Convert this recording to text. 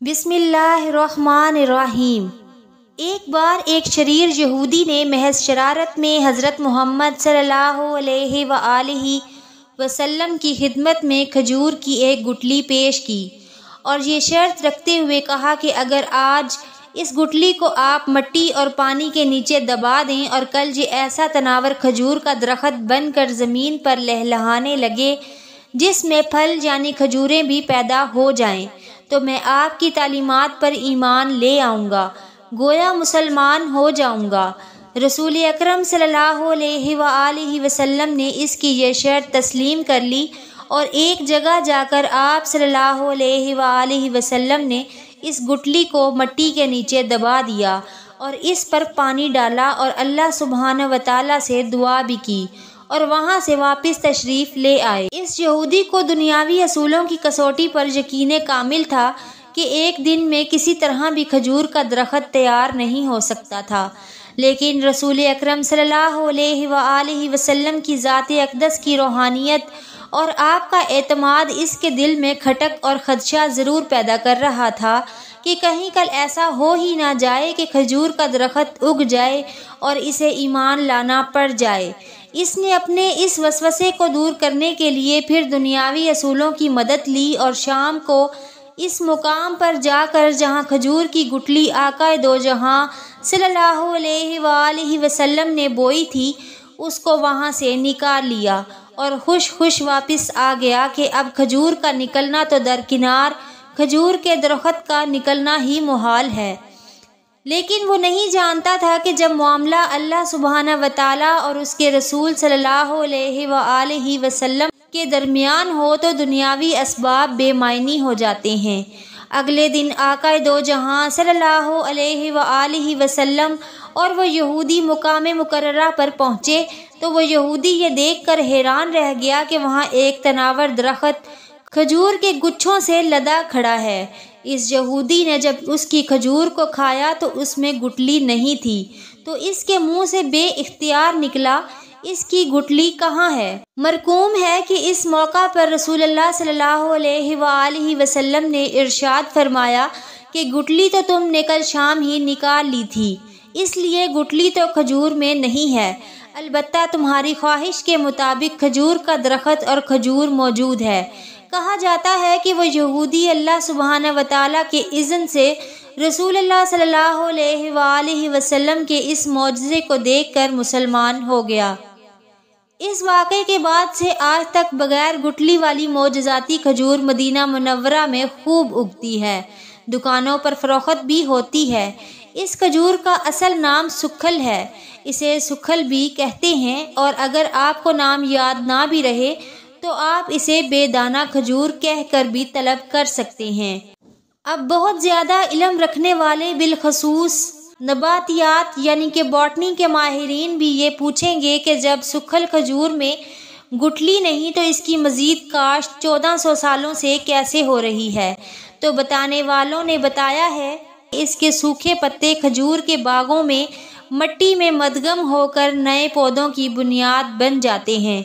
بسم اللہ الرحمن الرحیم۔ ایک بار ایک شریر یہودی نے محض شرارت میں حضرت محمد صلی اللہ علیہ وآلہ وسلم کی خدمت میں کھجور کی ایک گٹلی پیش کی اور یہ شرط رکھتے ہوئے کہا کہ اگر آج اس گٹلی کو آپ مٹی اور پانی کے نیچے دبا دیں اور کل یہ ایسا تناور کھجور کا درخت بن کر زمین پر لہلہانے لگے جس میں پھل یعنی کھجوریں بھی پیدا ہو جائیں تو میں آپ کی تعلیمات پر ایمان لے آؤں گا، گویا مسلمان ہو جاؤں گا۔ رسول اکرم صلی اللہ علیہ وآلہ وسلم نے اس کی یہ شرط تسلیم کر لی اور ایک جگہ جا کر آپ صلی اللہ علیہ وآلہ وسلم نے اس گٹلی کو مٹی کے نیچے دبا دیا اور اس پر پانی ڈالا اور اللہ سبحانہ وتعالیٰ سے دعا بھی کی اور وہاں سے واپس تشریف لے آئے۔ اس یہودی کو دنیاوی اصولوں کی کسوٹی پر یقین کامل تھا کہ ایک دن میں کسی طرح بھی کھجور کا درخت تیار نہیں ہو سکتا تھا، لیکن رسول اکرم صلی اللہ علیہ وآلہ وسلم کی ذات اقدس کی روحانیت اور آپ کا اعتماد اس کے دل میں کھٹک اور خدشہ ضرور پیدا کر رہا تھا کہ کہیں کل ایسا ہو ہی نہ جائے کہ کھجور کا درخت اگ جائے اور اسے ایمان لانا پڑ جائے۔ اس نے اپنے اس وسوسے کو دور کرنے کے لیے پھر دنیاوی اصولوں کی مدد لی اور شام کو اس مقام پر جا کر جہاں کھجور کی گٹلی آقا دو جہاں صلی اللہ علیہ وآلہ وسلم نے بوئی تھی اس کو وہاں سے نکال لیا اور خوش واپس آ گیا کہ اب کھجور کا نکلنا تو درکنار، کھجور کے درخت کا نکلنا ہی محال ہے۔ لیکن وہ نہیں جانتا تھا کہ جب معاملہ اللہ سبحانہ وتعالیٰ اور اس کے رسول صلی اللہ علیہ وآلہ وسلم کے درمیان ہو تو دنیاوی اسباب بے معنی ہو جاتے ہیں۔ اگلے دن آقا دو جہاں صلی اللہ علیہ وآلہ وسلم اور وہ یہودی مقام مقررہ پر پہنچے تو وہ یہودی یہ دیکھ کر حیران رہ گیا کہ وہاں ایک تناور درخت کھجور کے گچھوں سے لدا کھڑا ہے۔ اس یہودی نے جب اس کی کھجور کو کھایا تو اس میں گٹلی نہیں تھی، تو اس کے منہ سے بے اختیار نکلا، اس کی گٹلی کہاں ہے؟ مرقوم ہے کہ اس موقع پر رسول اللہ صلی اللہ علیہ وآلہ وسلم نے ارشاد فرمایا کہ گٹلی تو تم نے کل شام ہی نکال لی تھی، اس لیے گٹلی تو کھجور میں نہیں ہے، البتہ تمہاری خواہش کے مطابق کھجور کا درخت اور کھجور موجود ہے۔ کہا جاتا ہے کہ وہ یہودی اللہ سبحانہ وتعالیٰ کے اذن سے رسول اللہ صلی اللہ علیہ وآلہ وسلم کے اس معجزے کو دیکھ کر مسلمان ہو گیا۔ اس واقعے کے بعد سے آج تک بغیر گٹلی والی معجزاتی کھجور مدینہ منورہ میں خوب اگتی ہے، دکانوں پر فروخت بھی ہوتی ہے۔ اس کھجور کا اصل نام سکھل ہے، اسے سکھل بھی کہتے ہیں، اور اگر آپ کو نام یاد نہ بھی رہے تو آپ اسے بے دانہ کھجور کہہ کر بھی طلب کر سکتے ہیں۔ اب بہت زیادہ علم رکھنے والے بالخصوص نباتیات یعنی کہ باٹنی کے ماہرین بھی یہ پوچھیں گے کہ جب سکھل کھجور میں گٹلی نہیں تو اس کی مزید کاشت 1400 سالوں سے کیسے ہو رہی ہے؟ تو بتانے والوں نے بتایا ہے کہ اس کے سوکھے پتے کھجور کے باغوں میں مٹی میں مدغم ہو کر نئے پودوں کی بنیاد بن جاتے ہیں۔